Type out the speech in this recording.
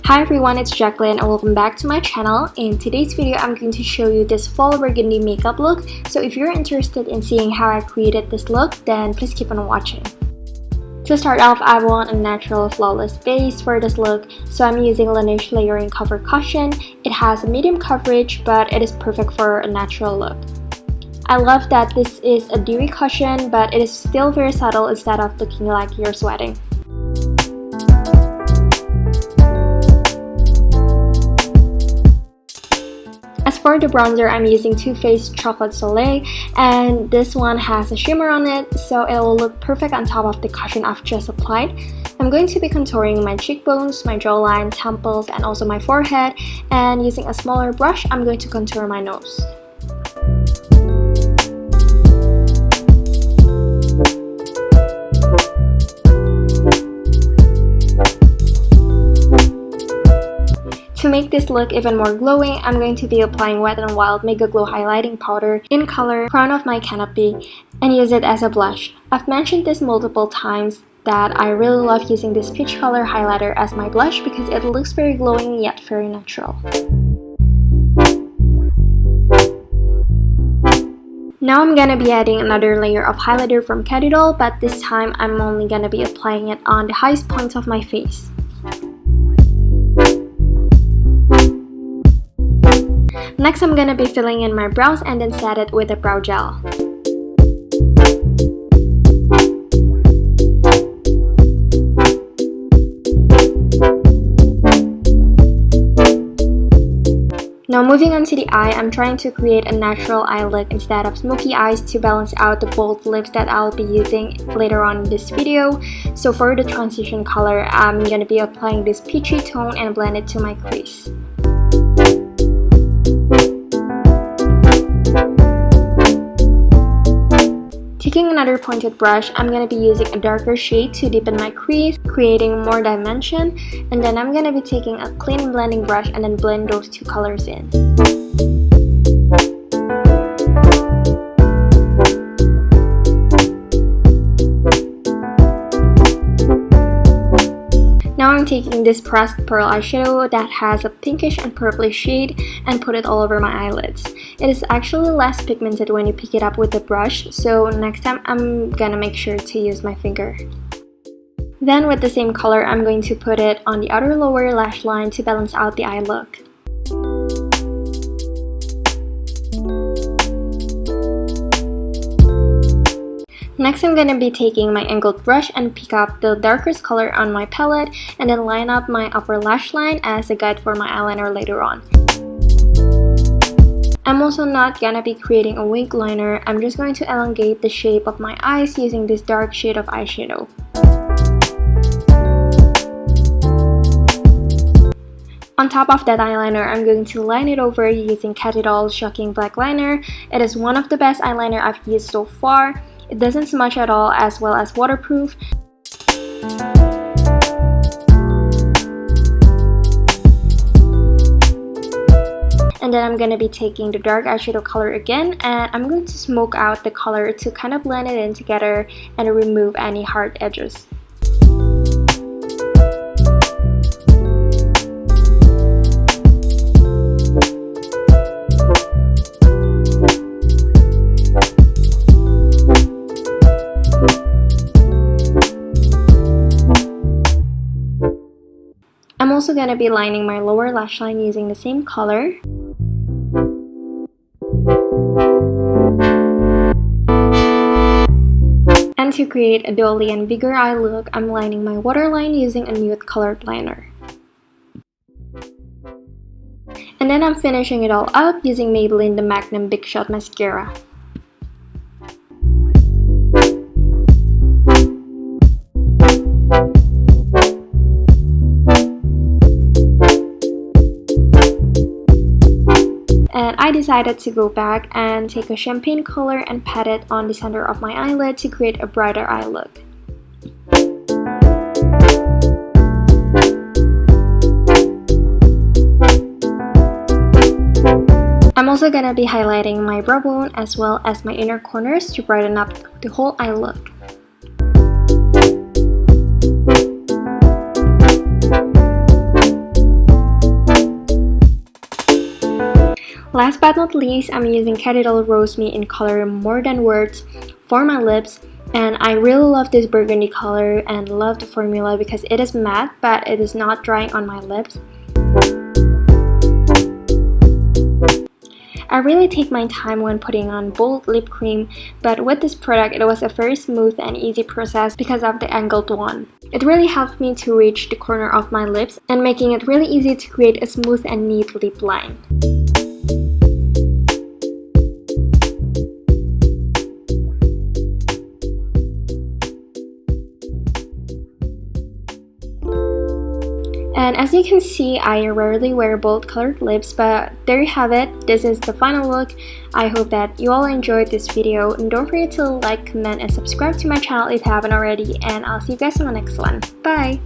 Hi everyone, it's Jacqueline and welcome back to my channel. In today's video, I'm going to show you this fall burgundy makeup look. So if you're interested in seeing how I created this look, then please keep on watching. To start off, I want a natural flawless base for this look, so I'm using Laneige Layering Cover Cushion. It has a medium coverage, but it is perfect for a natural look. I love that this is a dewy cushion, but it is still very subtle instead of looking like you're sweating. As for the bronzer, I'm using Too Faced Chocolate Soleil, and this one has a shimmer on it, so it will look perfect on top of the cushion I've just applied. I'm going to be contouring my cheekbones, my jawline, temples, and also my forehead, and using a smaller brush, I'm going to contour my nose. To make this look even more glowing, I'm going to be applying Wet n Wild Mega Glow Highlighting Powder in color Crown of My Canopy and use it as a blush. I've mentioned this multiple times that I really love using this peach color highlighter as my blush because it looks very glowing yet very natural. Now I'm gonna be adding another layer of highlighter from Doll, but this time I'm only gonna be applying it on the highest points of my face. Next, I'm gonna be filling in my brows and then set it with a brow gel. Now moving on to the eye, I'm trying to create a natural eye look instead of smoky eyes to balance out the bold lips that I'll be using later on in this video. So for the transition color, I'm gonna be applying this peachy tone and blend it to my crease. Taking another pointed brush, I'm going to be using a darker shade to deepen my crease, creating more dimension, and then I'm going to be taking a clean blending brush and then blend those two colors in. Now I'm taking this pressed pearl eyeshadow that has a pinkish and purplish shade and put it all over my eyelids. It is actually less pigmented when you pick it up with the brush, so next time I'm gonna make sure to use my finger. Then with the same color, I'm going to put it on the outer lower lash line to balance out the eye look. Next, I'm going to be taking my angled brush and pick up the darkest color on my palette and then line up my upper lash line as a guide for my eyeliner later on. I'm also not gonna be creating a wing liner, I'm just going to elongate the shape of my eyes using this dark shade of eyeshadow. On top of that eyeliner, I'm going to line it over using Doll Shocking Black Liner. It is one of the best eyeliner I've used so far. It doesn't smudge at all, as well as waterproof. And then I'm going to be taking the dark eyeshadow color again, and I'm going to smoke out the color to kind of blend it in together and remove any hard edges. I'm also going to be lining my lower lash line using the same color. And to create a dolly and bigger eye look, I'm lining my waterline using a nude colored liner. And then I'm finishing it all up using Maybelline the Magnum Big Shot Mascara. And I decided to go back and take a champagne color and pat it on the center of my eyelid to create a brighter eye look. I'm also gonna be highlighting my brow bone as well as my inner corners to brighten up the whole eye look. Last but not least, I'm using Cadillac Rose Me in color More Than Words for my lips. And I really love this burgundy color and love the formula because it is matte but it is not drying on my lips. I really take my time when putting on bold lip cream, but with this product it was a very smooth and easy process because of the angled one. It really helped me to reach the corner of my lips and making it really easy to create a smooth and neat lip line. And as you can see, I rarely wear bold colored lips, but there you have it. This is the final look. I hope that you all enjoyed this video, and don't forget to like, comment, and subscribe to my channel if you haven't already, and I'll see you guys in the next one. Bye!